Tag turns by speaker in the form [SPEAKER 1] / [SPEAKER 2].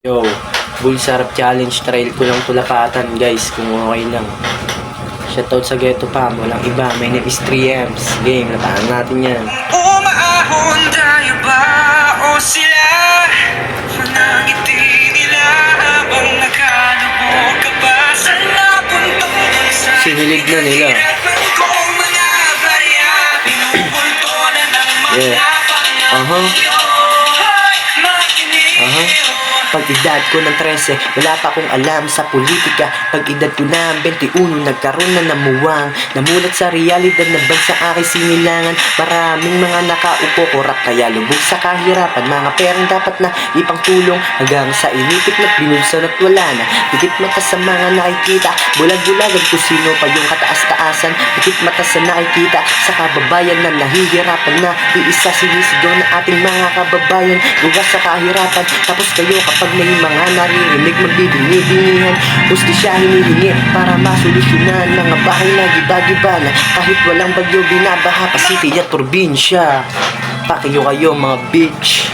[SPEAKER 1] Yo, Bull Sarap Challenge, trial ko lang tulapatan guys, kung okay lang. Shoutout sa Ghetto Pam, walang iba, my name is 3Ms. Game, lataan natin yan.
[SPEAKER 2] Umaahon tayo ba o sila? Manangiti nila habang nakalubog ka ba? Sa napuntong bansa?
[SPEAKER 1] Sinilig na nila.
[SPEAKER 2] Kung mga barya, pinupulto na ng mga pangangyo.
[SPEAKER 1] Pag-edad ko ng 13, wala pa akong alam sa politika. Pag-edad ko na 21, nagkaroon na namuwang. Namulat sa realidad na bansa aking sinilangan. Maraming mga nakaupo, korap kaya lubog sa kahirapan. Mga perang dapat na ipangtulong hanggang sa inipit na't binulsan at wala na. Pikit mata sa mga nakikita, bulag-bulagan kung sino pa yung kataas-taasan. Pikit mata sa nakikita, sa kababayan na nahihirapan na. Iisa sinisigaw na ating mga kababayan. Lugas sa kahirapan, tapos kayo kapag may mga naririnig magbibingi-bingihan. Hustisya hinihingi para masolusyonan mga bahay na giba-giba na kahit walang bagyo binabaha pa city at probinsya. Pakiyo kayo mga bitch.